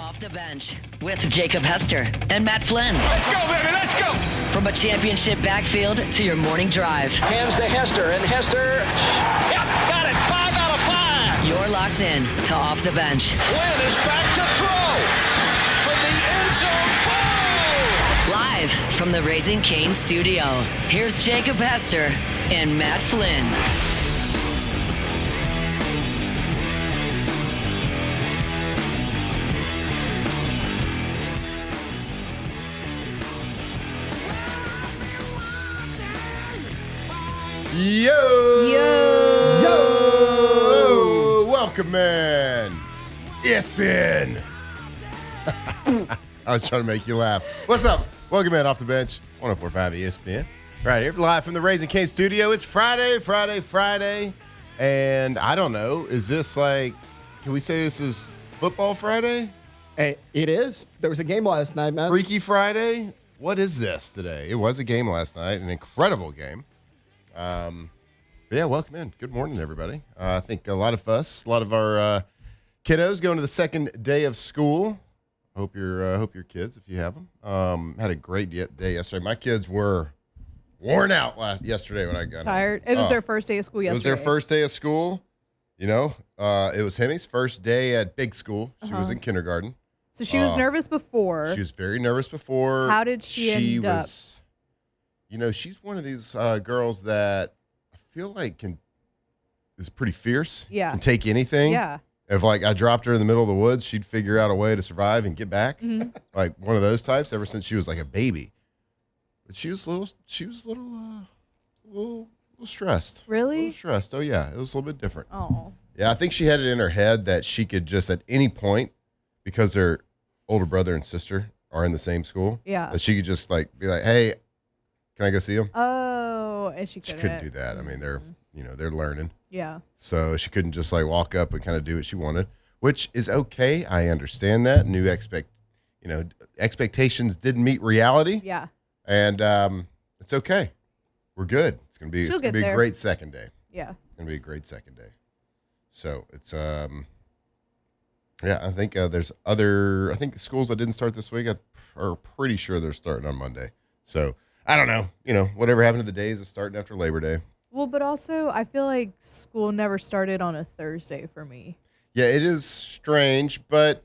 Off the Bench with Jacob Hester and Matt Flynn. Let's go, baby, let's go! From a championship backfield to your morning drive. Hands to Hester, and Hester, Yep, got it, 5 out of 5! You're locked in to Off the Bench. Flynn is back to throw for the end zone. Ball! Live from the Raising Cane studio, here's Jacob Hester and Matt Flynn. Yo! Welcome, man. ESPN. I was trying to make you laugh. What's up? Welcome, man. Off the Bench. 104.5 ESPN. Right here, live from the Raising Cane studio. It's Friday. And I don't know. Is this like, can we say this is Football Friday? Hey, it is. There was a game last night, man. Freaky Friday? What is this today? It was a game last night, an incredible game. Yeah, welcome in. Good morning, everybody. I think a lot of our kiddos going to the second day of school. Hope your kids, if you have them, had a great day yesterday. My kids were worn out yesterday when I got tired. It was their first day of school yesterday. It was their first day of school. You know, it was Hemi's first day at big school. She was in kindergarten. So she was nervous before. She was very nervous before. How did she end up? You know, she's one of these girls that I feel like is pretty fierce. Yeah. Can take anything. Yeah. If, like, I dropped her in the middle of the woods, she'd figure out a way to survive and get back. Mm-hmm. Like, one of those types ever since she was, like, a baby. But she was a little stressed. Really? A little stressed. Oh, yeah. It was a little bit different. Oh. Yeah, I think she had it in her head that she could just at any point, because her older brother and sister are in the same school, that she could just, like, be like, hey, can I go see them? Oh, and she couldn't do that. I mean, they're learning. Yeah. So she couldn't just like walk up and kind of do what she wanted, which is okay. I understand that. Expectations didn't meet reality. Yeah. And it's okay. We're good. It's gonna be a great second day. Yeah. It's gonna be a great second day. So it's I think there's I think schools that didn't start this week are pretty sure they're starting on Monday. So I don't know. Whatever happened to the days of starting after Labor Day. Well, but also I feel like school never started on a Thursday for me. Yeah, it is strange, but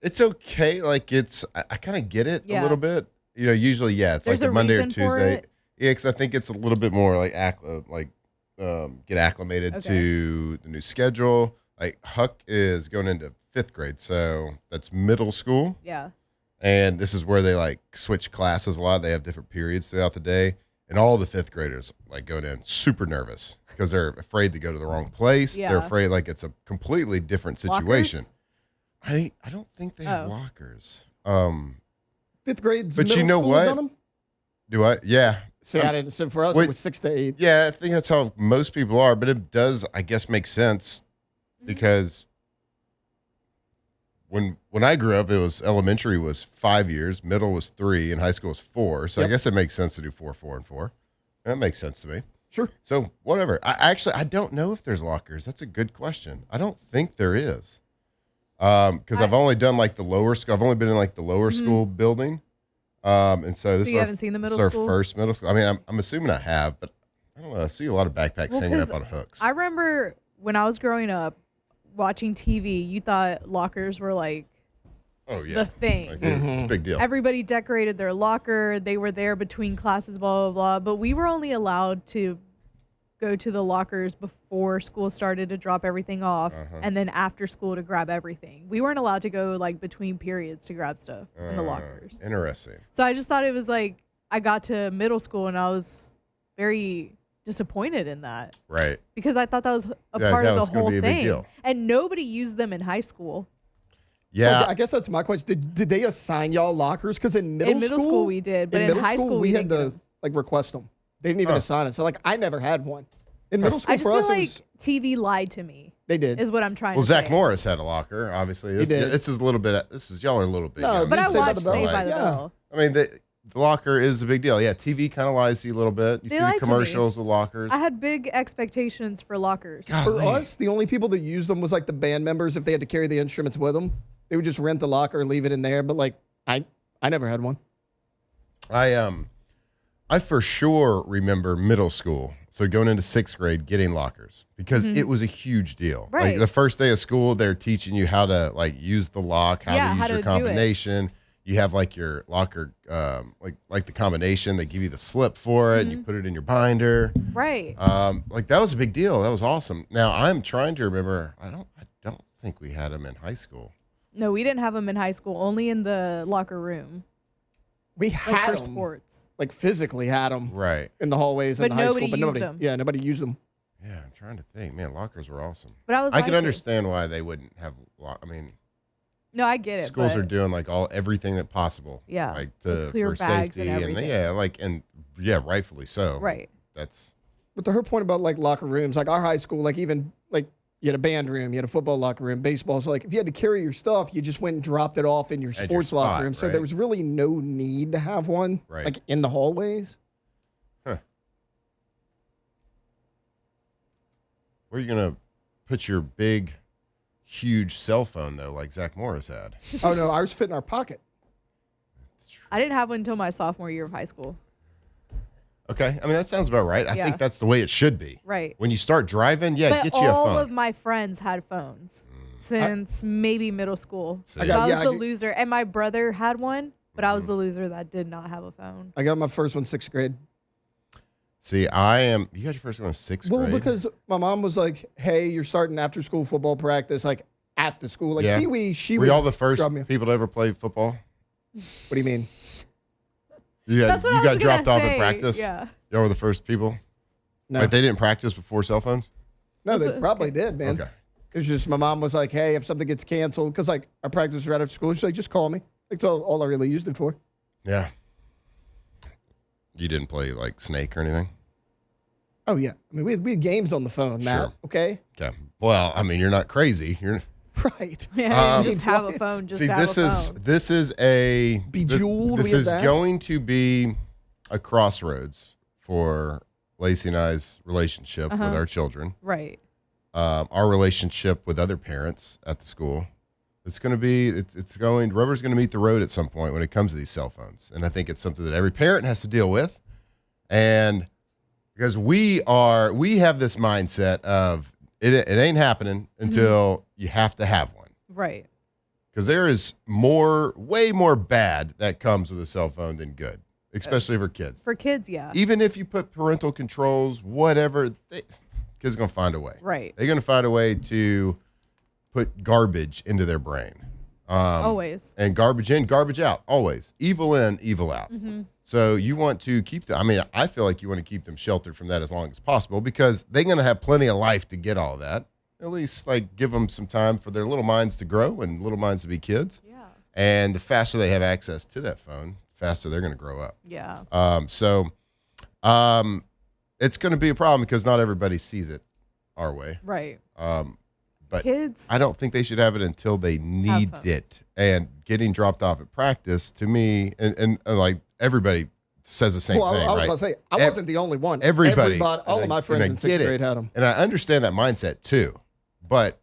it's okay. Like I kind of get it a little bit. Usually, it's There's like a Monday or Tuesday. Yeah, because I think it's a little bit more like get acclimated to the new schedule. Like Huck is going into 5th grade, so that's middle school. Yeah. And this is where they like switch classes a lot. They have different periods throughout the day. And all the 5th graders like go in super nervous because they're afraid to go to the wrong place. Yeah. They're afraid like it's a completely different situation. Lockers? I don't think they have lockers. 5th grade's but middle you know school what? done 'em? Do I? Yeah. See, I didn't. So for us, it was 6 to 8. Yeah, I think that's how most people are. But it does, I guess, make sense because when I grew up, it was elementary was 5 years, middle was 3, and high school was 4. So I guess it makes sense to do 4, 4, and 4. That makes sense to me. Sure. So whatever. I don't know if there's lockers. That's a good question. I don't think there is. Because I've only done like the lower school. I've only been in like the lower school building. And so this you haven't seen the middle school? school? Our first middle school. I mean, I'm assuming I have, but I don't know. I see a lot of backpacks hanging up on hooks. I remember when I was growing up watching TV, you thought lockers were like the thing. Like, it's a big deal. Everybody decorated their locker. They were there between classes, blah, blah, blah. But we were only allowed to go to the lockers before school started to drop everything off, and then after school to grab everything. We weren't allowed to go like between periods to grab stuff in the lockers. Interesting. So I just thought it was like I got to middle school and I was very disappointed in that. Right. Because I thought that was a part of the whole be a thing. big deal. And nobody used them in high school. Yeah. So I guess that's my question. Did they assign y'all lockers? Because in middle school we did, but in high school we had to like request them. They didn't even assign it. So like I never had one. In middle school I just for us, feel like TV lied to me. They did. Is what I'm trying Well, to say. Zach Morris had a locker, obviously. He did. This is a little bit. Y'all are a little bit. No, young. But I Saved by watched the Bell. Saved by the Yeah. Bell. I mean, the locker is a big deal. Yeah, TV kind of lies to you a little bit. You They see lied the to me. commercials with lockers. I had big expectations for lockers. For us, the only people that used them was like the band members if they had to carry the instruments with them. They would just rent the locker, leave it in there. But like, I never had one. I for sure remember middle school. So going into 6th grade, getting lockers because it was a huge deal. Right. Like the first day of school, they're teaching you how to like use the lock, how to use your combination. You have like your locker, like the combination. They give you the slip for it. And you put it in your binder. Right. Like that was a big deal. That was awesome. Now I'm trying to remember. I don't think we had them in high school. No, we didn't have them in high school. Only in the locker room. We Like had for them. sports. Like physically had them Right. in the hallways But in the high school. nobody But used nobody, them. yeah, nobody used them. Yeah, I'm trying to think. Man, lockers were awesome. But I was I can like, understand why they wouldn't have. I mean, no, I get it. schools but are doing like everything that possible. Yeah, like like clear for bags safety and everything. yeah, rightfully so. Right. That's But to her point about like locker rooms, like our high school, like even like you had a band room, you had a football locker room, baseball. So like if you had to carry your stuff, you just went and dropped it off in your At your sports locker spot, room. So right? there was really no need to have one Right. like in the hallways. where are you gonna put your big, huge cell phone though, like Zach Morris had. Oh no, ours fit in our pocket. I didn't have one until my sophomore year of high school. Okay, I mean that sounds about right. I Yeah. think that's the way it should be. Right. When you start driving, But get you a all phone. of my friends had phones since maybe middle school. See. So I was I the got- loser. And my brother had one, but I was the loser that did not have a phone. I got my first one 6th grade. See, you got your first one in 6th Well, grade. because my mom was like, "Hey, you're starting after school football practice, like at the school." Like Yeah. Pee Wee, she were would y'all the first drop me- people to ever play football? What do you mean? That's what I you was got gonna dropped off say. at practice? Yeah. Y'all were the first people? No, Like they didn't practice before cell phones? no, That's they what it was probably good. did, man. Okay. It's just my mom was like, "Hey, if something gets canceled, because like our practice was right after school, she's like, just call me." That's all I really used it for. Yeah. You didn't play like Snake or anything? Oh yeah, I mean we had games on the phone, Matt. Sure. Okay, Okay. Well, I mean, you're not crazy. You're right. Yeah, just have a what? phone. Just see. have This a is phone. this is a Bejeweled, This we have is that. going to be a crossroads for Lacey and I's relationship with our children. Right. Our relationship with other parents at the school. It's going to be. Rubber's going to meet the road at some point when it comes to these cell phones, and I think it's something that every parent has to deal with, and. Because we have this mindset of it ain't happening until you have to have one. Right. Because there is way more bad that comes with a cell phone than good, especially for kids. For kids, yeah. Even if you put parental controls, whatever, kids are going to find a way. Right. They're going to find a way to put garbage into their brain. Always. And garbage in, garbage out, always. Evil in, evil out. So you want to keep them, I feel like you want to keep them sheltered from that as long as possible because they're going to have plenty of life to get all of that. At least like give them some time for their little minds to grow and little minds to be kids. Yeah. And the faster they have access to that phone, the faster they're going to grow up. Yeah. It's going to be a problem because not everybody sees it our way. Right. But Kids. I don't think they should have it until they need phones. it. And getting dropped off at practice, to me, and like everybody says the same Well, thing, I was right? about to say I wasn't the only one. Everybody, all of my friends in 6th grade had them. And I understand that mindset too, but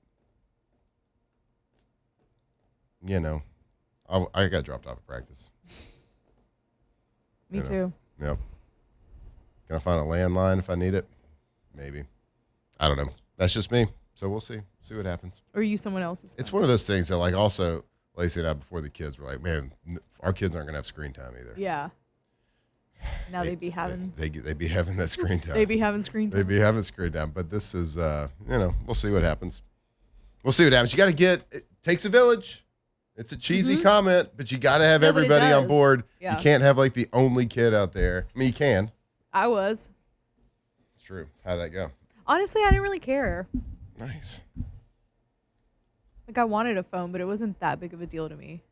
I got dropped off at practice. Me too. Yep. Can I find a landline if I need it? Maybe. I don't know. That's just me. So we'll see. See what happens. Or use someone else's. It's phone. one of those things that, like, also Lacey and I before the kids were like, man, our kids aren't gonna have screen time either. Yeah. Now they'd be having. They'd be having that screen time. They'd be having screen time. They'd be having screen time. But this is, we'll see what happens. We'll see what happens. You got to it takes a village. It's a cheesy comment, but you got to have Yeah, but it everybody on does. board. Yeah. You can't have like the only kid out there. I mean, you can. I was. It's true. How'd that go? Honestly, I didn't really care. Nice. Like I wanted a phone, but it wasn't that big of a deal to me.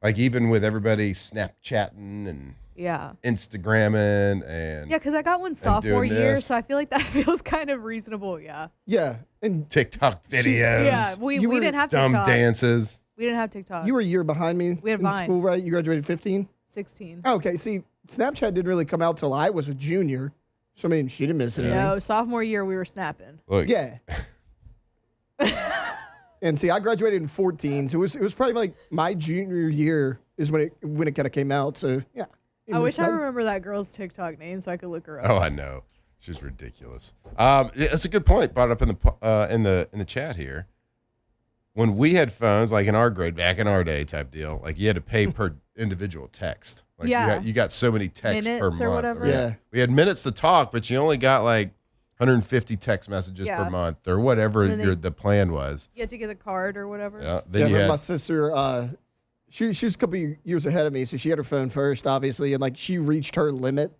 Like even with everybody Snapchatting and Yeah. Instagramming and Yeah, because I got one sophomore doing year, this. so I feel like that feels kind of reasonable. Yeah. Yeah, and TikTok videos. Yeah. We You were didn't have dumb TikTok. dances. We didn't have TikTok. you were a year behind me We had in mine. school, right? You graduated 15. 16. Oh, okay, see, Snapchat didn't really come out till I was a junior, so I mean, she didn't miss anything. No, sophomore year we were snapping. Look, Yeah, And see, I graduated in 14, so it was probably like my junior year is when it kind of came out. So yeah. I wish I remember that girl's TikTok name so I could look her up. Oh, I know. She's ridiculous. It's a good point brought up in the chat here. When we had phones, like in our grade, back in our day type deal, like you had to pay per individual text. Like you got so many texts per Minutes month. or whatever. Yeah. We had minutes to talk, but you only got like 150 text messages per month or whatever the plan was. You had to get a card or whatever. Yeah. Then my sister, she was a couple of years ahead of me, so she had her phone first, obviously, and like she reached her limit,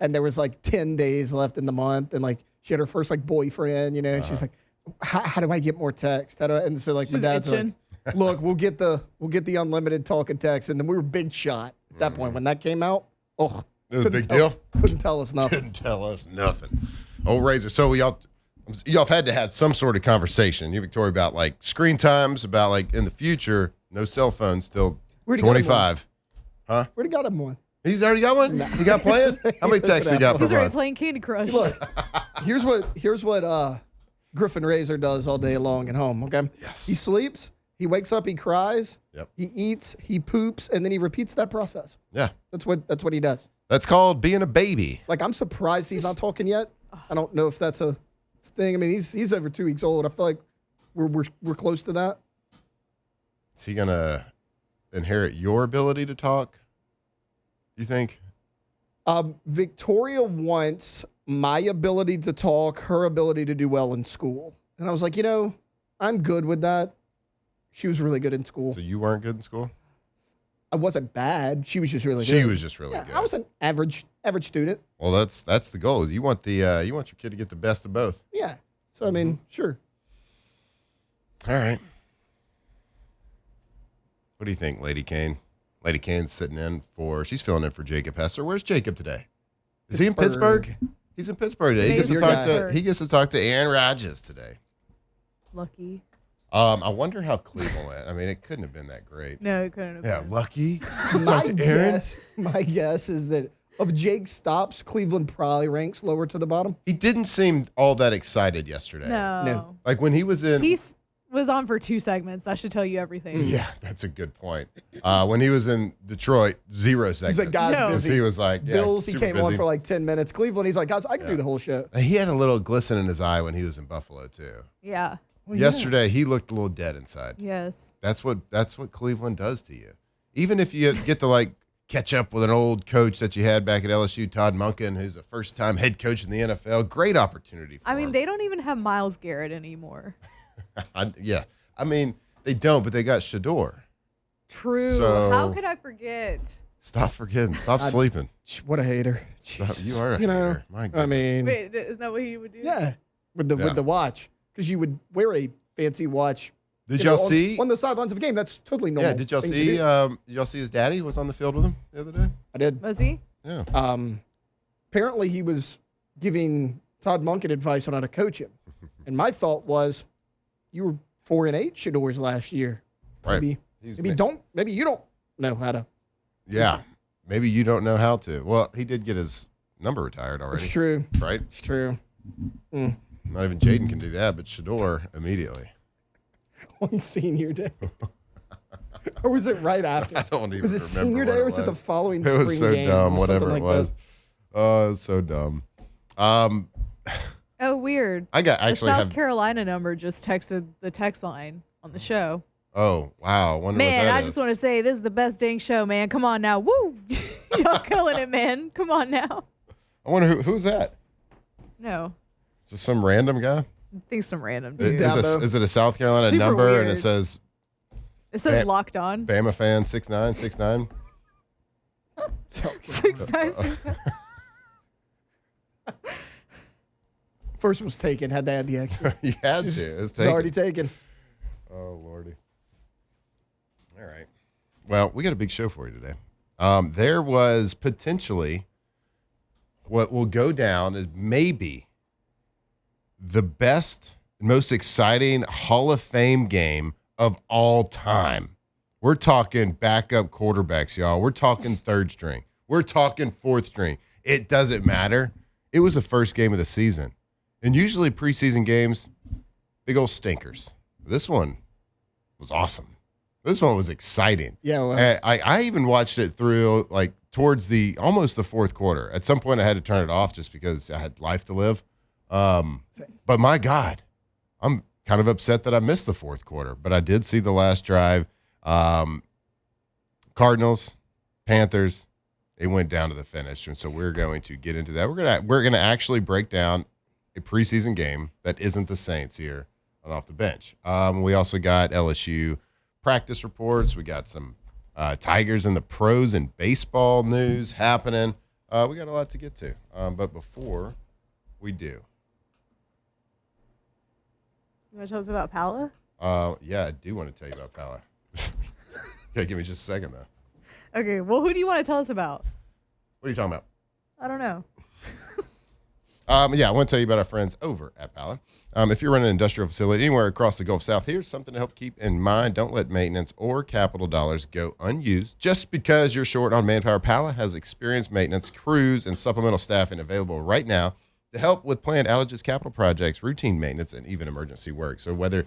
and there was like 10 days left in the month, and like she had her first like boyfriend, and she's like, how do I get more text? And so like my dad's itching. like, look, we'll get the unlimited talk and text, and then we were big shot at that point when that came out. Oh, it was a big deal. Couldn't tell us nothing. Couldn't tell us nothing. Old Razor. So y'all have had to have some sort of conversation, you Victoria, about like screen times, about like in the future, no cell phones till 25. Huh? Where'd he got him one? He's already got one? He got playing? How many texts he got per He's already month? playing Candy Crush. Look, here's what Griffin Razor does all day long at home, okay? Yes. He sleeps, he wakes up, he cries, Yep. he eats, he poops, and then he repeats that process. Yeah. That's what he does. That's called being a baby. Like, I'm surprised he's not talking yet. I don't know if that's a thing. I mean, he's over 2 weeks old. I feel like we're close to that. Is he gonna inherit your ability to talk? You think? Victoria wants my ability to talk, her ability to do well in school. And I was like, I'm good with that. She was really good in school. So you weren't good in school? I wasn't bad. She was just really good. She was just really good. I was an average student. Well, that's the goal. You want your kid to get the best of both. Yeah. So I mean, sure. All right. What do you think, Lady Kane? Lady Kane's she's filling in for Jacob Hester. Where's Jacob today? Is he in Pittsburgh? He's in Pittsburgh today. He gets to talk to Aaron Rodgers today. Lucky. I wonder how Cleveland went. I mean, it couldn't have been that great. No, it couldn't have been. Lucky. My guess is that of Jake's stops, Cleveland probably ranks lower to the bottom. He didn't seem all that excited yesterday. No. Like when he was in. He was on for 2 segments. That should tell you everything. Yeah, that's a good point. When he was in Detroit, 0 seconds. He's like, guys, busy. He was like, Bills, he came busy. on for like 10 minutes. Cleveland, he's like, guys, I can do the whole show. He had a little glisten in his eye when he was in Buffalo too. Yeah. Well, Yesterday, he looked a little dead inside. Yes. That's what Cleveland does to you. Even if you get to like catch up with an old coach that you had back at LSU, Todd Monken, who's a first-time head coach in the NFL, great opportunity for him. They don't even have Myles Garrett anymore. Yeah. I mean, they don't, but they got Shador. True. So, how could I forget? Stop forgetting. Stop sleeping. What a hater. You are a hater. My goodness. I mean, Wait, isn't that what he would do? yeah, with the watch, because you would wear a fancy watch. Did y'all see on the sidelines of a game? That's totally normal. Yeah. Did y'all see his daddy was on the field with him the other day? I did. Was he? Yeah. Apparently he was giving Todd Monken advice on how to coach him, and my thought was, you were 4-8 Shadors last year. Right. Maybe you don't know how to. Yeah. Maybe you don't know how to. Well, he did get his number retired already. It's true. Right? It's true. Mm. Not even Jaden can do that, but Shador immediately. On senior day. Or was it right after? I don't even remember. Was it senior day or was it the following spring game? It was so dumb, whatever it was. That? Oh, it was so dumb. Oh, weird. I got the actually South have. Carolina number just texted the text line on the show. Oh, wow. Wonder Man, what that I is. just want to say this is the best dang show, man. Come on now. Woo! Y'all killing it, man. Come on now. I wonder who's that? No. Is this some random guy? I think some random Is, dude. is it a South Carolina Super number and it weird. says It says locked on. Bama fan 6969? 696. First was taken. Had to add the extra. You had It's to. It's already taken. Oh, Lordy. All right. Well, we got a big show for you today. There was potentially what will go down as maybe the best, most exciting Hall of Fame game of all time. We're talking backup quarterbacks, y'all. We're talking third string. We're talking fourth string. It doesn't matter. It was the first game of the season. And usually preseason games, big old stinkers. This one was awesome. This one was exciting. Yeah, well, And I even watched it through like towards almost the fourth quarter. At some point, I had to turn it off just because I had life to live. But my God, I'm kind of upset that I missed the fourth quarter. But I did see the last drive. Cardinals, Panthers, it went down to the finish, and so we're going to get into that. We're gonna actually break down a preseason game that isn't the Saints here on Off the Bench. We also got LSU practice reports. We got some Tigers and the pros and baseball news happening. We got a lot to get to. But before we do. You want to tell us about Pala? Yeah, I do want to tell you about Pala. Okay, give me just a second, though. Okay, well, who do you want to tell us about? What are you talking about? I don't know. Yeah, I want to tell you about our friends over at Pala. If you're running an industrial facility anywhere across the Gulf South, here's something to help keep in mind. Don't let maintenance or capital dollars go unused. Just because you're short on manpower, Pala has experienced maintenance crews and supplemental staffing available right now to help with planned outages, capital projects, routine maintenance, and even emergency work. So whether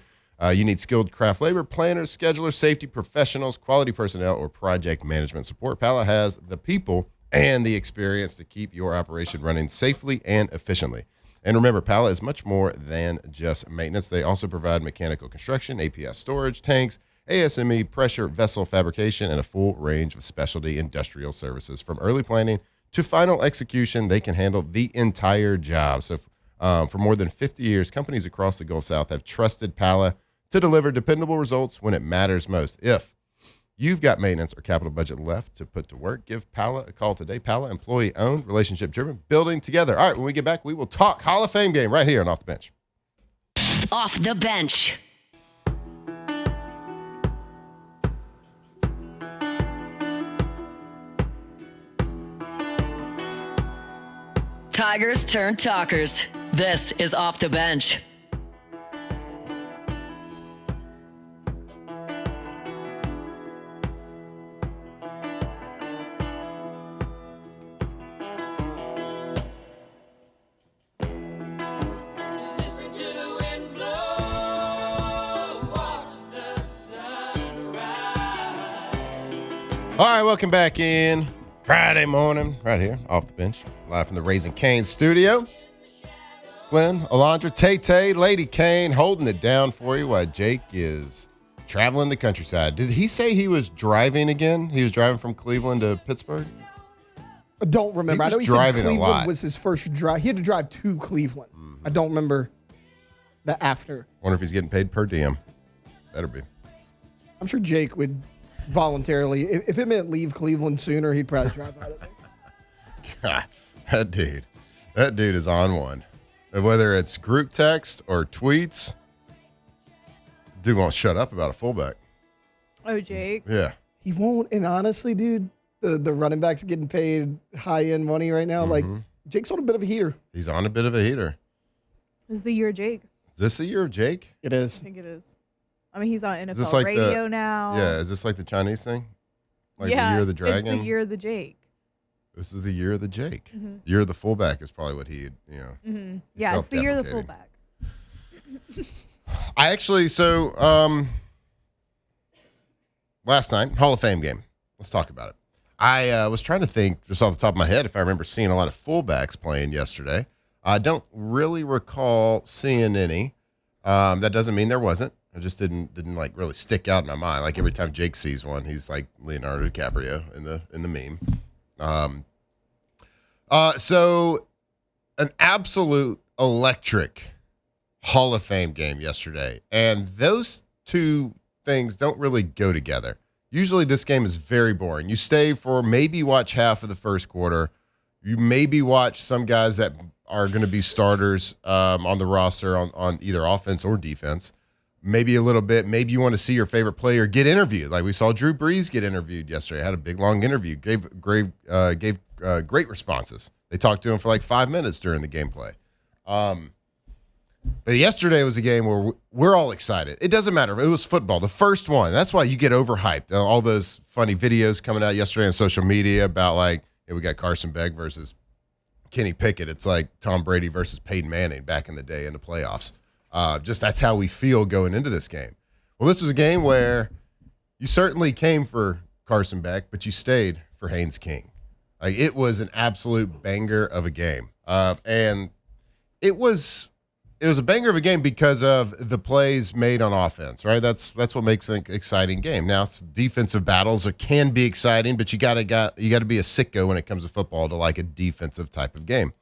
you need skilled craft labor, planners, schedulers, safety professionals, quality personnel, or project management support, Pala has the people and the experience to keep your operation running safely and efficiently. And remember, Pala is much more than just maintenance. They also provide mechanical construction, APS storage, tanks, ASME, pressure, vessel fabrication, and a full range of specialty industrial services. From early planning to final execution, they can handle the entire job. So for more than 50 years, companies across the Gulf South have trusted Pala to deliver dependable results when it matters most. If you've got maintenance or capital budget left to put to work, give Pala a call today. Pala, employee-owned, relationship-driven, building together. All right, when we get back, we will talk Hall of Fame game right here on Off the Bench. Off the Bench. Tigers turn talkers. This is Off the Bench. All right, welcome back in. Friday morning, right here, Off the Bench, live from the Raising Cane's studio. Flynn, Alondra, Tay-Tay, Lady Kane holding it down for you while Jake is traveling the countryside. Did he say he was driving again? He was driving from Cleveland to Pittsburgh? I don't remember. He I know was he said driving a Cleveland lot. was his first drive. He had to drive to Cleveland. I don't remember the after. Wonder if he's getting paid per diem. Better be. I'm sure Jake would voluntarily, if it meant leave Cleveland sooner, he'd probably drive out of there. God, that dude is on one. And whether it's group text or tweets, dude won't shut up about a fullback. Oh, Jake. Yeah. He won't. And honestly, dude, the running backs getting paid high-end money right now. Like, Jake's on a bit of a heater. He's on a bit of a heater. This is the year of Jake. Is this the year of Jake? It is. I think it is. I mean, he's on this NFL like radio now. Yeah, is this like the Chinese thing? Like yeah, the year of the dragon? It's the year of the Jake. This is the year of the Jake. Year of the fullback is probably what he'd, Yeah, it's the year of the self-deprecating. fullback. I actually, last night, Hall of Fame game. Let's talk about it. I was trying to think just off the top of my head if I remember seeing a lot of fullbacks playing yesterday. I don't really recall seeing any. That doesn't mean there wasn't. It just didn't like really stick out in my mind. Like every time Jake sees one, he's like Leonardo DiCaprio in the meme. So an absolute electric Hall of Fame game yesterday. And those two things don't really go together. Usually this game is very boring. You stay for maybe watch half of the first quarter. You maybe watch some guys that are going to be starters on the roster on either offense or defense. Maybe a little bit. Maybe you want to see your favorite player get interviewed. Like we saw Drew Brees get interviewed yesterday. Had a big, long interview. Gave great responses. They talked to him for like 5 minutes during the gameplay. But yesterday was a game where we're all excited. It doesn't matter. It was football. The first one. That's why you get overhyped. All those funny videos coming out yesterday on social media about like, hey, we got Carson Beck versus Kenny Pickett. It's like Tom Brady versus Peyton Manning back in the day in the playoffs. Just that's how we feel going into this game. Well, this was a game where you certainly came for Carson Beck, but you stayed for Haynes King. Like, it was an absolute banger of a game. And it was a banger of a game because of the plays made on offense, right? That's what makes an exciting game. Now, defensive battles can be exciting, but you got to be a sicko when it comes to football to like a defensive type of game.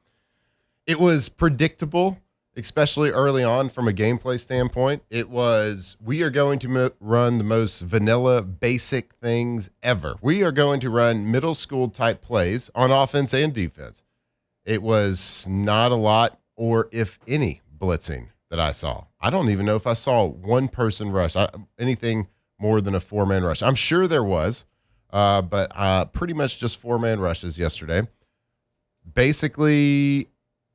It was predictable, especially early on from a gameplay standpoint. It was, we are going to run the most vanilla, basic things ever. We are going to run middle school type plays on offense and defense. It was not a lot, or if any, blitzing that I saw. I don't even know if I saw one person rush, anything more than a 4-man rush. I'm sure there was, but pretty much just 4-man rushes yesterday. Basically,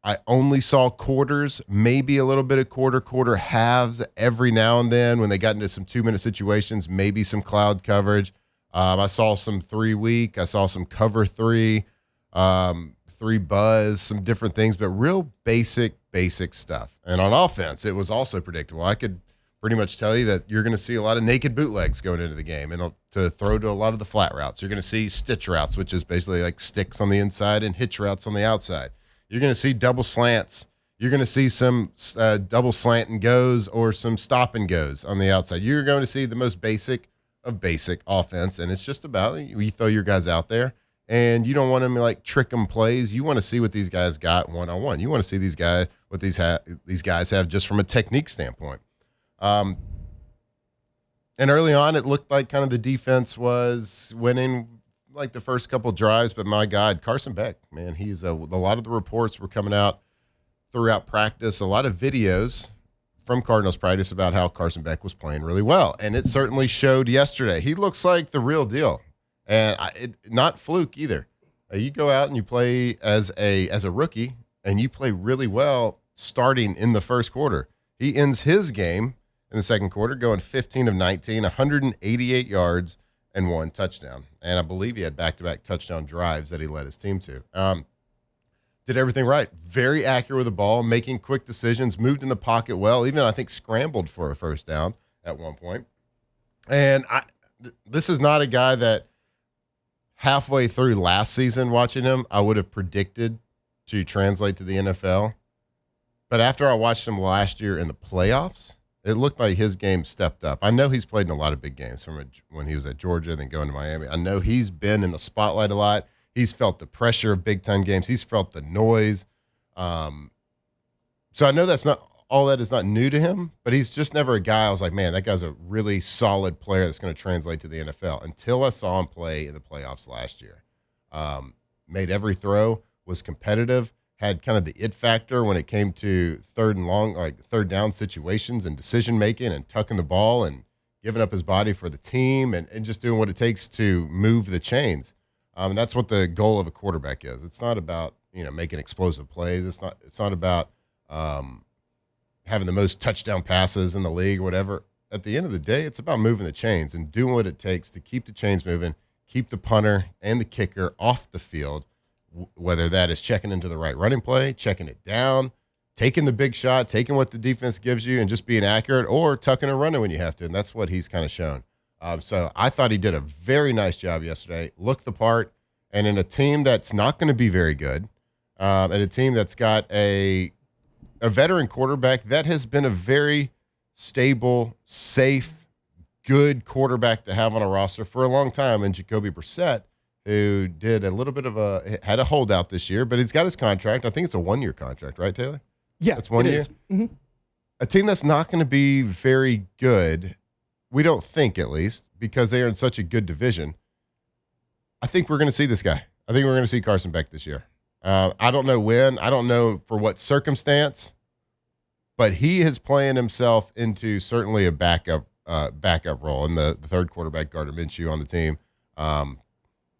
I only saw quarters, maybe a little bit of quarter halves every now and then when they got into some 2-minute situations, maybe some cloud coverage. I saw some 3-week. I saw some cover 3, 3 buzz, some different things, but real basic stuff. And on offense, it was also predictable. I could pretty much tell you that you're going to see a lot of naked bootlegs going into the game and to throw to a lot of the flat routes. You're going to see stitch routes, which is basically like sticks on the inside and hitch routes on the outside. You're going to see double slants. You're going to see some double slant and goes or some stop and goes on the outside. You're going to see the most basic of basic offense, and it's just about you throw your guys out there, and you don't want them to like trick them plays. You want to see what these guys got one-on-one. You want to see these guys what these guys have just from a technique standpoint. And early on, it looked like kind of the defense was winning like the first couple drives, but my God, Carson Beck, man, he's a lot of the reports were coming out throughout practice, a lot of videos from Cardinals practice about how Carson Beck was playing really well, and it certainly showed yesterday. He looks like the real deal, and not fluke either. You go out and you play as a rookie, and you play really well starting in the first quarter. He ends his game in the second quarter going 15 of 19, 188 yards, and 1 touchdown. And I believe he had back-to-back touchdown drives that he led his team to. Did everything right. Very accurate with the ball, making quick decisions, moved in the pocket well, even I think scrambled for a first down at one point. And this is not a guy that halfway through last season watching him, I would have predicted to translate to the NFL. But after I watched him last year in the playoffs, it looked like his game stepped up. I know he's played in a lot of big games from when he was at Georgia, then going to Miami. I know he's been in the spotlight a lot. He's felt the pressure of big-time games. He's felt the noise. So I know that's not all that is not new to him, but he's just never a guy I was like, man, that guy's a really solid player that's going to translate to the NFL until I saw him play in the playoffs last year. Made every throw, was competitive, had kind of the it factor when it came to third down situations and decision making and tucking the ball and giving up his body for the team and just doing what it takes to move the chains. And that's what the goal of a quarterback is. It's not about making explosive plays. It's not about having the most touchdown passes in the league or whatever. At the end of the day, it's about moving the chains and doing what it takes to keep the chains moving, keep the punter and the kicker off the field. Whether that is checking into the right running play, checking it down, taking the big shot, taking what the defense gives you and just being accurate, or tucking and running when you have to. And that's what he's kind of shown. So I thought he did a very nice job yesterday, looked the part, and in a team that's not going to be very good, and a team that's got a veteran quarterback that has been a very stable, safe, good quarterback to have on a roster for a long time, and Jacoby Brissett, who did a little bit of had a holdout this year, but he's got his contract. I think it's a 1-year contract, right, Taylor? Yeah, it's 1 year. Mm-hmm. A team that's not going to be very good, we don't think at least, because they are in such a good division. I think we're going to see this guy. I think we're going to see Carson Beck this year. I don't know when. I don't know for what circumstance, but he is playing himself into certainly a backup role in the third quarterback, Gardner Minshew, on the team.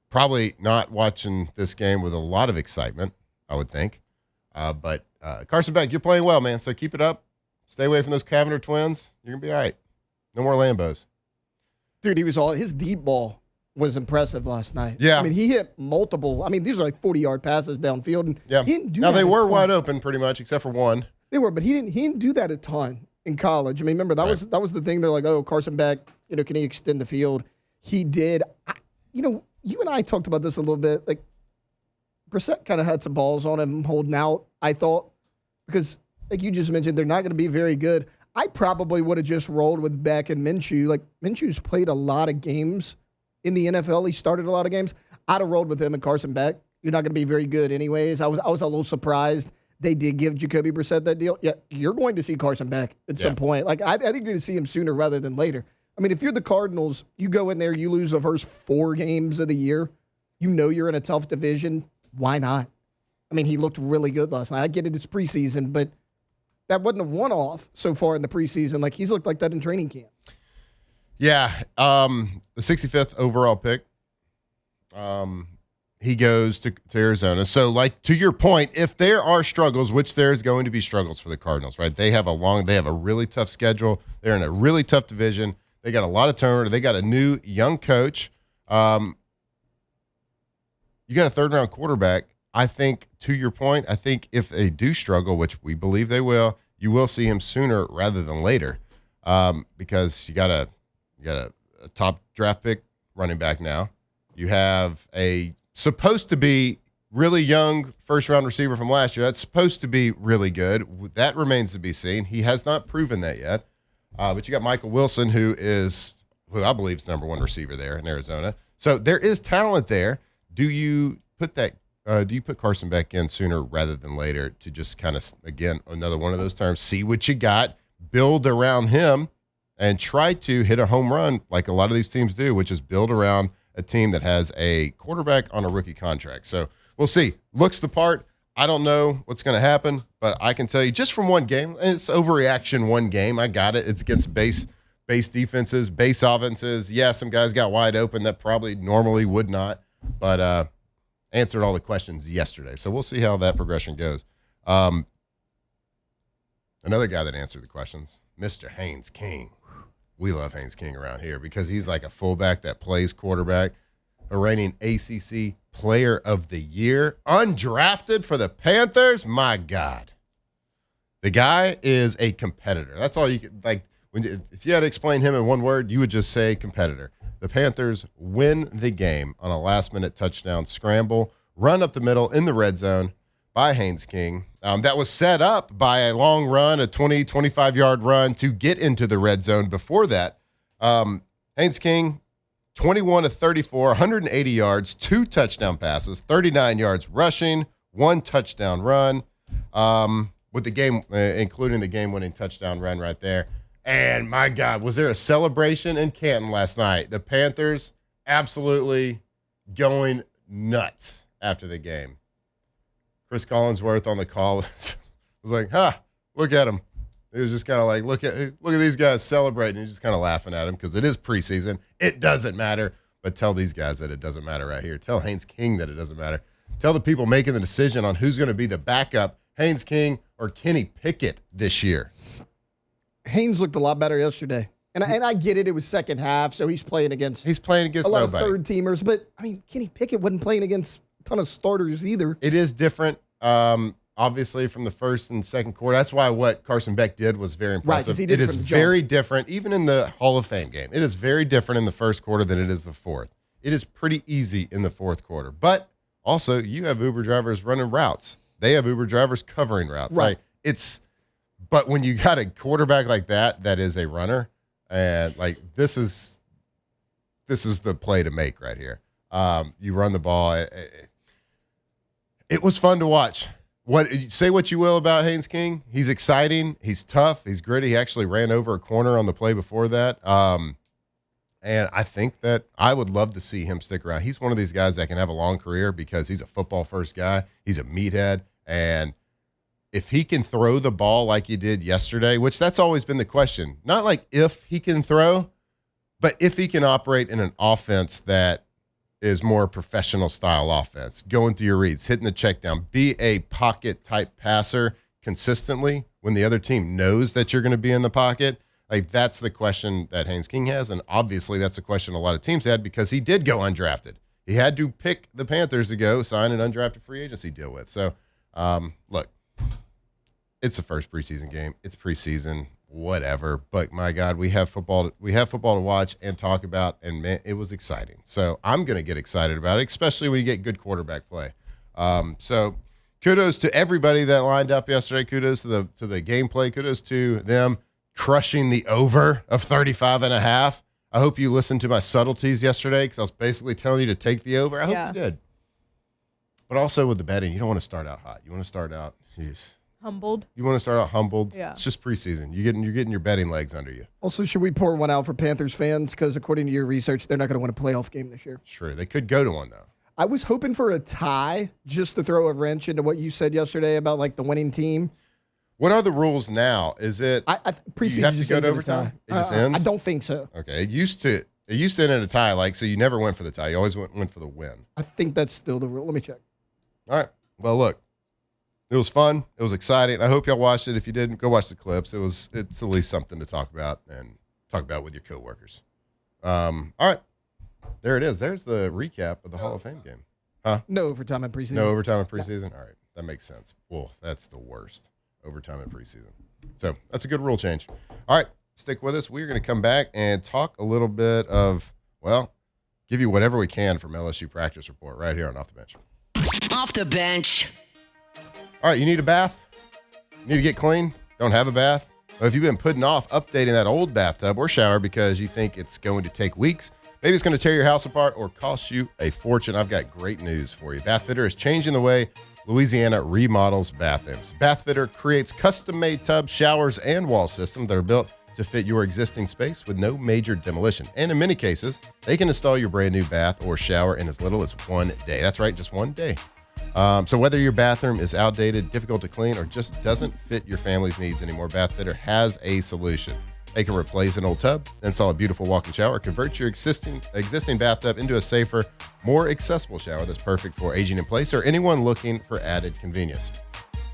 Probably not watching this game with a lot of excitement, I would think. But Carson Beck, you're playing well, man. So keep it up. Stay away from those Cavender twins. You're going to be all right. No more Lambos. Dude, his deep ball was impressive last night. Yeah. I mean, he hit multiple. I mean, these are like 40-yard passes downfield. And yeah. He didn't do now, that they were a ton. wide open pretty much, except for one. They were, but he didn't do that a ton. in college. I mean, remember, that was the thing. They're like, oh, Carson Beck, can he extend the field? He did. You and I talked about this a little bit. Like, Brissett kind of had some balls on him holding out, I thought, because, like you just mentioned, they're not going to be very good. I probably would have just rolled with Beck and Minshew. Like, Minshew's played a lot of games in the NFL. He started a lot of games. I'd have rolled with him and Carson Beck. You're not going to be very good anyways. I was a little surprised they did give Jacoby Brissett that deal. Yeah, you're going to see Carson Beck at some point. Like, I think you're going to see him sooner rather than later. I mean, if you're the Cardinals, you go in there, you lose the first 4 games of the year. You're in a tough division. Why not? I mean, he looked really good last night. I get it, it's preseason, but that wasn't a one-off so far in the preseason. Like, he's looked like that in training camp. Yeah, the 65th overall pick. He goes to Arizona. So, like, to your point, if there are struggles, which there's going to be struggles for the Cardinals, right? They have a really tough schedule. They're in a really tough division. They got a lot of turnover. They got a new young coach. You got a third-round quarterback. I think, to your point, I think if they do struggle, which we believe they will, you will see him sooner rather than later, because you got a top draft pick running back now. You have a supposed to be really young first-round receiver from last year. That's supposed to be really good. That remains to be seen. He has not proven that yet. But you got Michael Wilson, who I believe is the number 1 receiver there in Arizona. So there is talent there. Do you put Carson Beck in sooner rather than later to just kind of, again, another one of those terms, see what you got, build around him, and try to hit a home run like a lot of these teams do, which is build around a team that has a quarterback on a rookie contract. So we'll see. Looks the part. I don't know what's going to happen, but I can tell you just from one game, and it's overreaction one game. I got it. It's against base defenses, base offenses. Yeah, some guys got wide open that probably normally would not, but answered all the questions yesterday. So we'll see how that progression goes. Another guy that answered the questions, Mr. Haynes King. We love Haynes King around here because he's like a fullback that plays quarterback, a reigning ACC Player of the Year, undrafted for the Panthers. My God. The guy is a competitor. That's all you could, like, if you had to explain him in one word, you would just say competitor. The Panthers win the game on a last-minute touchdown scramble, run up the middle in the red zone by Haynes King. That was set up by a long run, a 20, 25-yard run to get into the red zone before that. Haynes King, 21 of 34, 180 yards, 2 touchdown passes, 39 yards rushing, 1 touchdown run, with the game, including the game-winning touchdown run right there. And, my God, was there a celebration in Canton last night? The Panthers absolutely going nuts after the game. Chris Collinsworth on the call was like, look at him. He was just kind of like, look at these guys celebrating. He's just kind of laughing at him because it is preseason. It doesn't matter. But tell these guys that it doesn't matter right here. Tell Haynes King that it doesn't matter. Tell the people making the decision on who's going to be the backup, Haynes King or Kenny Pickett this year. Haynes looked a lot better yesterday. And I get it. It was second half, so he's playing against a lot of third-teamers. But, I mean, Kenny Pickett wasn't playing against a ton of starters either. It is different, obviously, from the first and second quarter. That's why what Carson Beck did was very impressive. Right, it is very different, even in the Hall of Fame game. It is very different in the first quarter than it is the fourth. It is pretty easy in the fourth quarter. But also, you have Uber drivers running routes. They have Uber drivers covering routes. Right. But when you got a quarterback like that is a runner, and like this is the play to make right here. You run the ball. It was fun to watch. Say what you will about Haynes King. He's exciting. He's tough. He's gritty. He actually ran over a corner on the play before that. And I think that I would love to see him stick around. He's one of these guys that can have a long career because he's a football-first guy. He's a meathead. And if he can throw the ball like he did yesterday, which that's always been the question, not like if he can throw, but if he can operate in an offense that is more professional style offense, going through your reads, hitting the check down, be a pocket type passer consistently when the other team knows that you're going to be in the pocket. Like that's the question that Haynes King has. And obviously that's a question a lot of teams had because he did go undrafted. He had to pick the Panthers to go sign an undrafted free agency deal with. So look, it's the first preseason game. It's preseason. whatever. But my God, we have football to watch and talk about, and man, it was exciting. So I'm going to get excited about it, especially when you get good quarterback play. So kudos to everybody that lined up yesterday. Kudos to the gameplay. Kudos to them crushing the over of 35.5. I hope you listened to my subtleties yesterday because I was basically telling you to take the over. I hope you did. But also with the betting, you don't want to start out hot. You want to start out humbled. You want to start out humbled. Yeah. It's just preseason. You're getting your betting legs under you. Also, should we pour one out for Panthers fans? Because according to your research, they're not going to win a playoff game this year. Sure. They could go to one, though. I was hoping for a tie just to throw a wrench into what you said yesterday about like the winning team. What are the rules now? Is it preseason you have to just go ends to in a overtime? tie? It just ends? I don't think so. Okay. It used to end in a tie, like, so you never went for the tie. You always went for the win. I think that's still the rule. Let me check. All right. Well, look, it was fun. It was exciting. I hope y'all watched it. If you didn't, go watch the clips. It's at least something to talk about and talk about with your coworkers. All right. There it is. There's the recap of the Hall of Fame game. Huh? No overtime in preseason. No overtime in preseason? All right. That makes sense. Well, that's the worst. Overtime in preseason. So that's a good rule change. All right. Stick with us. We're going to come back and talk a little bit of, well, give you whatever we can from LSU practice report right here on Off the Bench. Off the bench. All right. You need a bath? Need to get clean? Don't have a bath? Well, if you've been putting off updating that old bathtub or shower because you think it's going to take weeks, maybe it's going to tear your house apart or cost you a fortune, I've got great news for you. Bathfitter is changing the way Louisiana remodels bathrooms. Bathfitter creates custom-made tubs, showers, and wall systems that are built to fit your existing space with no major demolition. And in many cases, they can install your brand new bath or shower in as little as 1 day. That's right, just 1 day. So whether your bathroom is outdated, difficult to clean, or just doesn't fit your family's needs anymore, Bathfitter has a solution. They can replace an old tub, install a beautiful walk-in shower, convert your existing bathtub into a safer, more accessible shower that's perfect for aging in place or anyone looking for added convenience.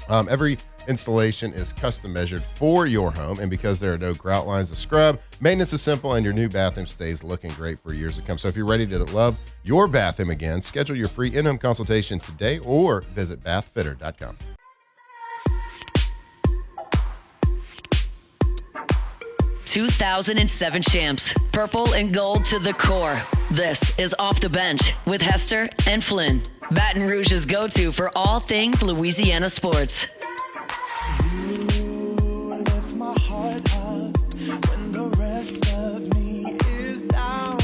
Every installation is custom measured for your home, and because there are no grout lines to scrub, maintenance is simple and your new bathroom stays looking great for years to come. So if you're ready to love your bathroom again, schedule your free in-home consultation today or visit bathfitter.com. ...2007 champs, purple and gold to the core. This is Off the Bench with Hester and Flynn. Baton Rouge's go-to for all things Louisiana sports. You lift my heart up when the rest of me is down.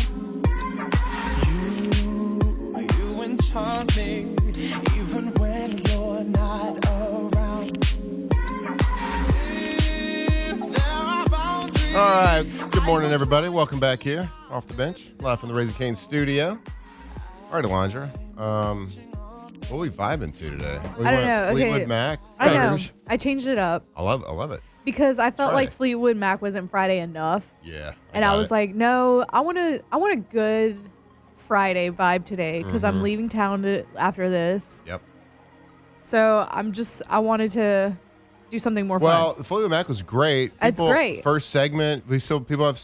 You enchant me even when you're not around. All right. Good morning, everybody. Welcome back here, Off the Bench, live from the Raising Cane's studio. All right, Alondra. What are we vibing to today? I don't know. Fleetwood Okay. Mac. I know. Crackers. I changed it up I love it. because I felt Friday. like Fleetwood Mac wasn't Friday enough. Yeah. And I was like, no, I want a good Friday vibe today because I'm leaving town after this. Yep. So I wanted to do something more Well, fun. Fleetwood Mac was great. It's great. First segment, people have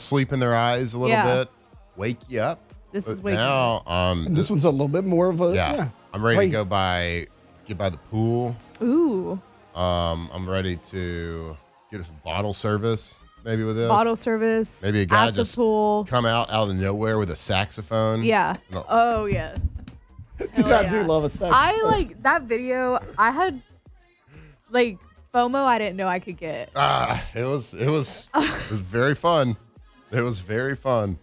sleep in their eyes a little bit. Wake you up. This But is waking now, This one's a little bit more of a I'm ready to Wait. get by the pool. Ooh, I'm ready to get a bottle service maybe with this. bottle service. Maybe a guy at the just pool. come out of nowhere with a saxophone. Yeah. No. Oh yes. Dude, Hell I do yeah. love a sex. I like that video. I had like FOMO. I didn't know I could get. It was very fun. It was very fun.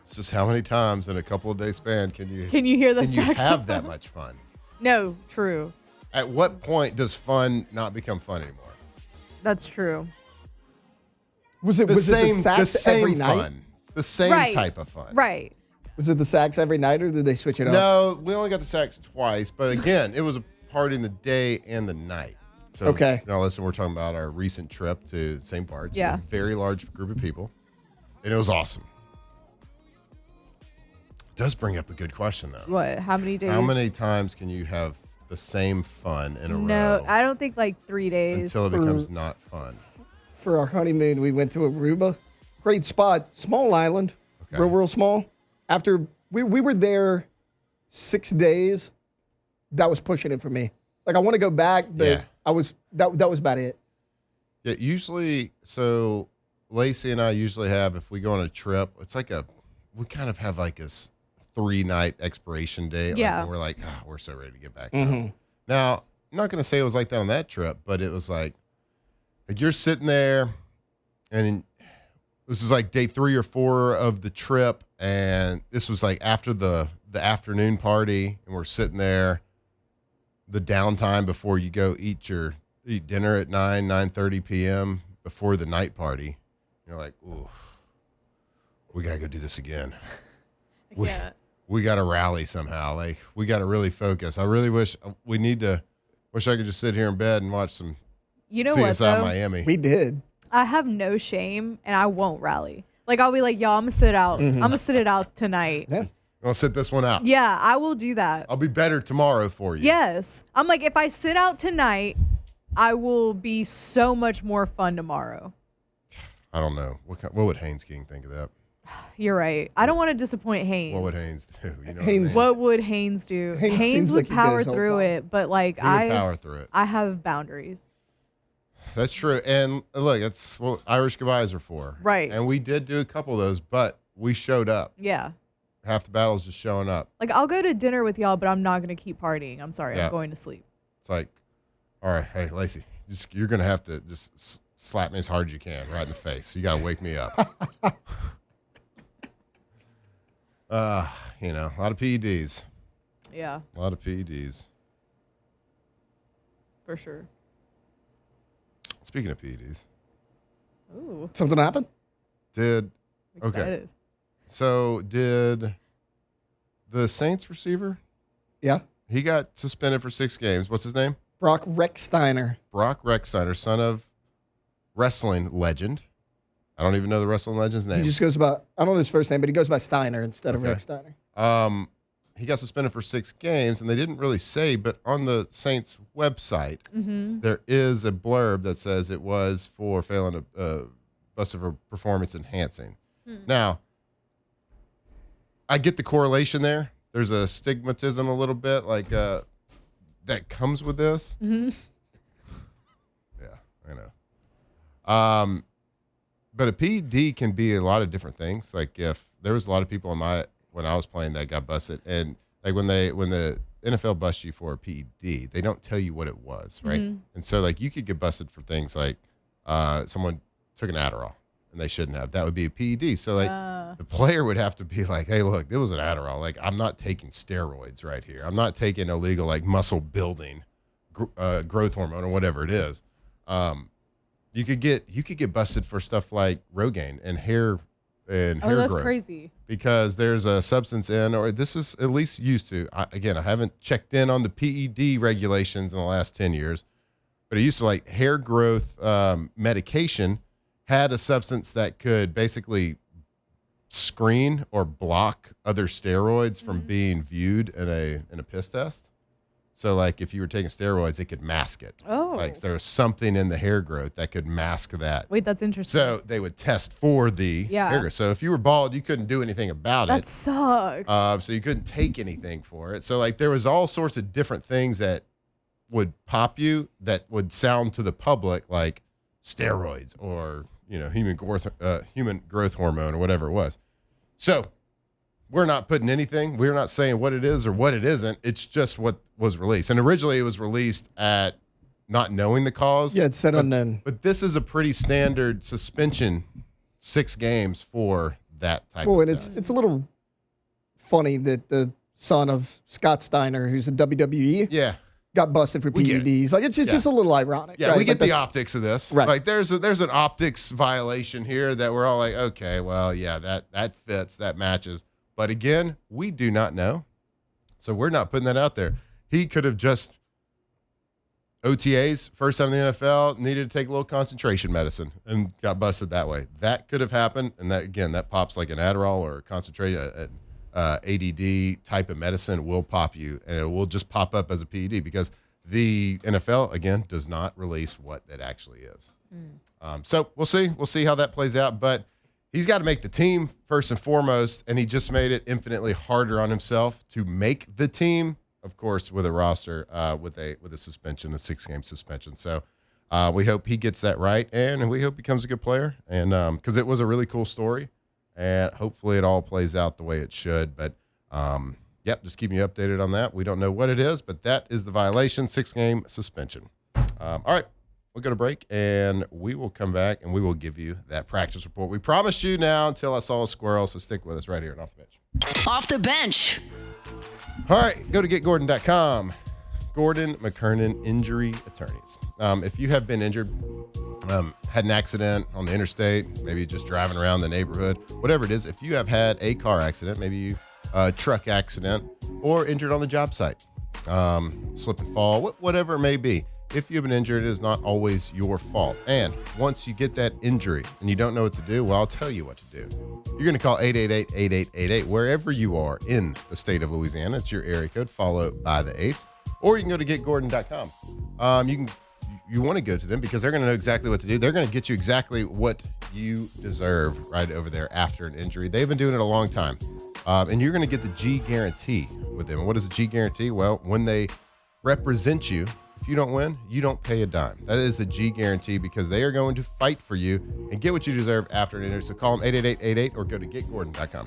It's just how many times in a couple of days span can you hear the can you saxophone? have that much fun? No, true. At what point does fun not become fun anymore? That's true. was it the sax every night? fun. The same Right. type of fun. Right. Was it the sax every night, or did they switch it up? No, we only got the sax twice, but again, it was a party in the day and the night. So, Okay. Now listen, we're talking about our recent trip to St. Bart's. Yeah. A very large group of people, and it was awesome. It does bring up a good question, though. What? How many days? How many times can you have the same fun in a No, row I don't think like 3 days. until it becomes not fun? For our honeymoon, we went to Aruba. Great spot, small island, Okay. real small. After we were there 6 days, that was pushing it for me. Like I want to go back, but Yeah. that was about it. Yeah, usually, so Lacey and I usually have, if we go on a trip, it's like we kind of have like this 3-night expiration date. Yeah. Like, we're like, we're so ready to get back home. Now, I'm not going to say it was like that on that trip, but it was like you're sitting there, and this is like day 3 or 4 of the trip, and this was like after the afternoon party, and we're sitting there, the downtime before you go eat dinner at 9:30 p.m. before the night party. You're like, ooh, we got to go do this again. We got to rally somehow. Like, we got to really focus. I really wish I could just sit here in bed and watch some CSI what, though? Miami. We did. I have no shame, and I won't rally. Like, I'll be like, y'all, I'm going to sit out. I'm going to sit it out tonight. Yeah. I'll sit this one out. Yeah, I will do that. I'll be better tomorrow for you. Yes. I'm like, if I sit out tonight, I will be so much more fun tomorrow. I don't know. What would Haynes King think of that? You're right. I don't want to disappoint Haynes. What would Haynes do? You know Haynes- What would Haynes do? Haynes Haynes seems would like he power goes all through time. it, but like He would power through it. I have boundaries. That's true. And look, that's what Irish goodbyes are for. Right. And we did do a couple of those, but we showed up. Yeah. Half the battle's just showing up. Like, I'll go to dinner with y'all, but I'm not going to keep partying. I'm sorry. Yeah. I'm going to sleep. It's like, all right, hey, Lacey, you're going to have to just slap me as hard as you can right in the face. You got to wake me up. A lot of PEDs. Yeah, A lot of PEDs. for sure. Speaking of PEDs, Ooh, Something happened? okay. excited. So did the Saints receiver, Yeah. he got suspended for 6 games. What's his name? Brock Rechsteiner. Brock Rechsteiner, son of wrestling legend. I don't even know the wrestling legend's name. He just goes by, I don't know his first name, but he goes by Steiner instead of Okay. Rechsteiner. He got suspended for 6 games, and they didn't really say, but on the Saints website, there is a blurb that says it was for failing a busted for performance enhancing. Now, I get the correlation there. There's a stigmatism a little bit, like that comes with this. Yeah, I know. But a PED can be a lot of different things. Like, if there was a lot of people when I was playing that got busted, and like when the NFL busts you for a PED, they don't tell you what it was, right? And so like you could get busted for things like someone took an Adderall and they shouldn't have. That would be a PED. So like the player would have to be like, hey, look, it was an Adderall. Like, I'm not taking steroids right here. I'm not taking illegal like muscle building growth hormone or whatever it is. You could get busted for stuff like Rogaine and hair hair That's growth. crazy. Because there's a substance in, or this is at least used to. I haven't checked in on the PED regulations in the last 10 years, but it used to, like, hair growth medication had a substance that could basically screen or block other steroids from being viewed in a piss test. So, like, if you were taking steroids, it could mask it. Oh. Like, there was something in the hair growth that could mask that. Wait, that's interesting. So they would test for the hair growth. So if you were bald, you couldn't do anything about that it. sucks. So you couldn't take anything for it. So like there was all sorts of different things that would pop you that would sound to the public like steroids or human growth hormone or whatever it was. So we're not putting anything. We're not saying what it is or what it isn't. It's just what was released. And originally it was released at not knowing the cause. Yeah, it said unknown. But this is a pretty standard suspension, 6 games for that type Well, of and test. it's a little funny that the son of Scott Steiner, who's in WWE, Yeah. got busted for We get it. PEDs. Like, it's just a little ironic. Yeah, right? we get Like, the that's- optics of this. Right. Like there's an optics violation here that we're all like, okay, well, yeah, that fits, that matches. But again, we do not know. So we're not putting that out there. He could have just OTAs, first time in the NFL, needed to take a little concentration medicine and got busted that way. That could have happened. And that, again, that pops like an Adderall or a concentration, ADD type of medicine will pop you, and it will just pop up as a PED because the NFL, again, does not release what it actually is. So we'll see. We'll see how that plays out. But he's got to make the team first and foremost, and he just made it infinitely harder on himself to make the team, of course, with a roster, with a suspension, a 6-game suspension. So we hope he gets that right, and we hope he becomes a good player. And because it was a really cool story, and hopefully it all plays out the way it should. But yep, just keeping you updated on that. We don't know what it is, but that is the violation, 6-game suspension. All right, we'll go to break, and we will come back, and we will give you that practice report. We promised you now until I saw a squirrel, so stick with us right here and Off the Bench. Off the bench. All right, go to getgordon.com. Gordon McKernan Injury Attorneys. If you have been injured, had an accident on the interstate, maybe just driving around the neighborhood, whatever it is, if you have had a car accident, maybe a truck accident, or injured on the job site, slip and fall, whatever it may be, if you've been injured, it is not always your fault. And once you get that injury and you don't know what to do, well, I'll tell you what to do. You're going to call 888-8888 wherever you are in the state of Louisiana. It's your area code followed by the 8. Or you can go to getgordon.com. You want to go to them because they're going to know exactly what to do. They're going to get you exactly what you deserve right over there after an injury. They've been doing it a long time. And you're going to get the G guarantee with them. What is the G guarantee? Well, when they represent you, if you don't win, you don't pay a dime. That is the G guarantee because they are going to fight for you and get what you deserve after an injury. So call them 888-88 or go to getgordon.com.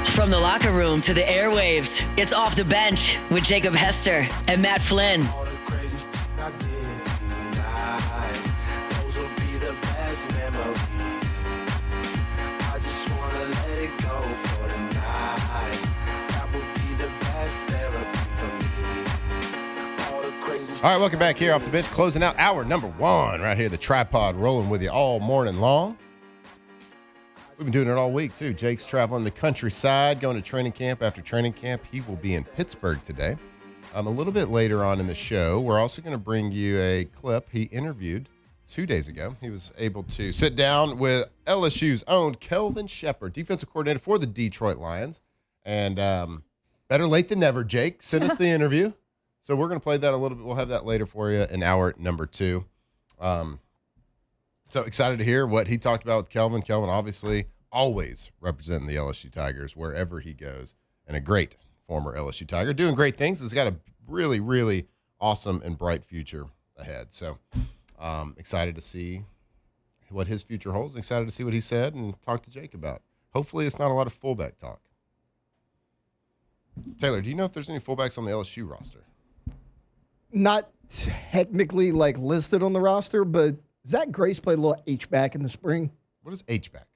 From the locker room to the airwaves, it's Off the Bench with Jacob Hester and Matt Flynn. All the crazy shit I did tonight, those will be the best memories. I just wanna let it go for the night. That would be the best therapy for me. All the crazy. All right, welcome back here Off the Bench, closing out hour number 1 right here. The tripod rolling with you all morning long. We've been doing it all week, too. Jake's traveling the countryside, going to training camp after training camp. He will be in Pittsburgh today. A little bit later on in the show, we're also going to bring you a clip he interviewed 2 days ago. He was able to sit down with LSU's own Kelvin Shepard, defensive coordinator for the Detroit Lions. And better late than never, Jake sent us the interview. So we're going to play that a little bit. We'll have that later for you in hour number 2. So excited to hear what he talked about with Kelvin. Kelvin obviously always representing the LSU Tigers wherever he goes, and a great former LSU Tiger doing great things. He's got a really, really awesome and bright future ahead. So excited to see what his future holds. Excited to see what he said and talk to Jake about. Hopefully it's not a lot of fullback talk. Taylor, do you know if there's any fullbacks on the LSU roster? Not technically like listed on the roster, but Zach Grace played a little H-back in the spring. What is H-back?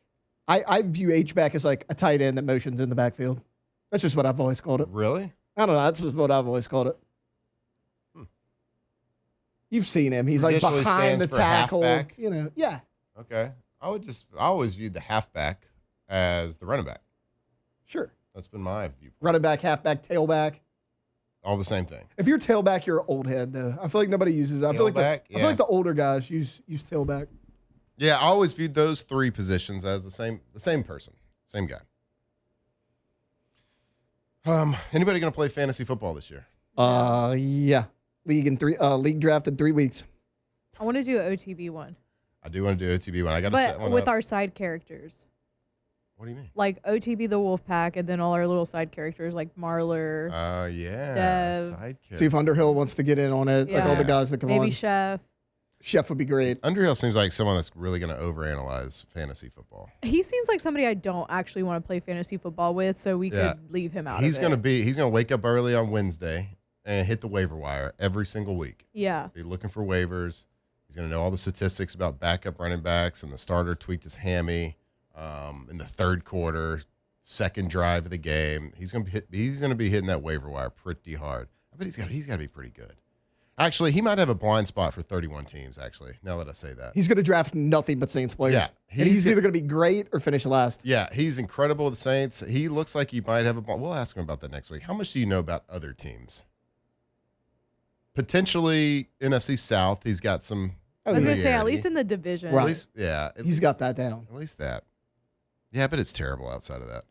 I view H-back as like a tight end that motions in the backfield. That's just what I've always called it. Really? I don't know. That's just what I've always called it. You've seen him. He's like Traditionally behind the stands for tackle. halfback? You know, yeah. Okay. I always viewed the halfback as the running back. Sure. That's been my view. Running back, halfback, tailback. All the same thing. If you're tailback, you're an old head, though. I feel like nobody uses that. I feel like the older guys use tailback. Yeah, I always viewed those 3 positions as the same person, same guy. Anybody going to play fantasy football this year? Yeah. League draft in 3 weeks. I want to do an OTB one. I do want to do OTB one. I got to set one with up. our side characters. What do you mean? Like OTB the Wolfpack, and then all our little side characters like Marler. Yeah. Dev. Sidekick. See if Underhill wants to get in on it. Like all the guys that come on. Maybe Chef. Chef would be great. Underhill seems like someone that's really going to overanalyze fantasy football. He seems like somebody I don't actually want to play fantasy football with, so we could leave him out. He's going to wake up early on Wednesday and hit the waiver wire every single week. Yeah. Be looking for waivers. He's going to know all the statistics about backup running backs, and the starter tweaked his hammy in the third quarter, second drive of the game. He's going to be hitting that waiver wire pretty hard. I bet he's got to be pretty good. Actually, he might have a blind spot for 31 teams, actually, now that I say that. He's going to draft nothing but Saints players. Yeah. He's either going to be great or finish last. Yeah, he's incredible with the Saints. He looks like he might have a blind. We'll ask him about that next week. How much do you know about other teams? Potentially NFC South. He's got some. I was going to say, at least in the division. Right. At least, yeah. He's got that down. At least that. Yeah, but it's terrible outside of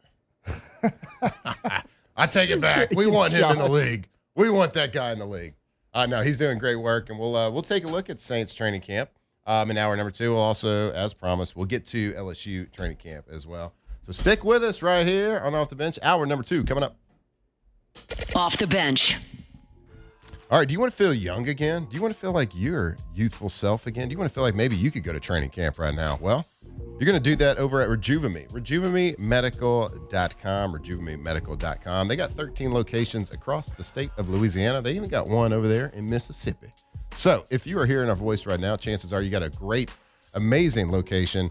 that. I take it back. We want him in the league. We want that guy in the league. No, he's doing great work, and we'll take a look at Saints training camp in hour number 2. We'll also, as promised, we'll get to LSU training camp as well. So stick with us right here on Off the Bench. Hour number 2 coming up. Off the bench. All right, do you want to feel young again? Do you want to feel like your youthful self again? Do you want to feel like maybe you could go to training camp right now? Well, you're going to do that over at Rejuvame. RejuvameMedical.com, RejuvameMedical.com. They got 13 locations across the state of Louisiana. They even got one over there in Mississippi. So if you are hearing our voice right now, chances are you got a great, amazing location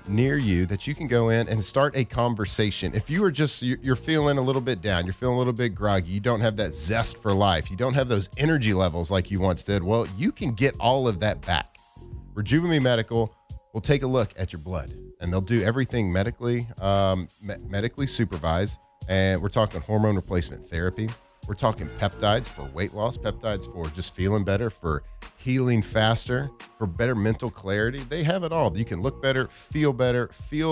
near you that you can go in and start a conversation. If you are you're feeling a little bit down, you're feeling a little bit groggy, you don't have that zest for life, you don't have those energy levels like you once did, well, you can get all of that back. Rejuvame Medical will take a look at your blood, and they'll do everything medically supervised. And we're talking hormone replacement therapy. We're talking peptides for weight loss, peptides for just feeling better, for healing faster, for better mental clarity. They have it all. You can look better, feel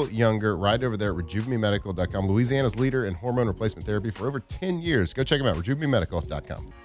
younger, right over there at RejuvameMedical.com. Louisiana's leader in hormone replacement therapy for over 10 years. Go check them out, RejuvameMedical.com.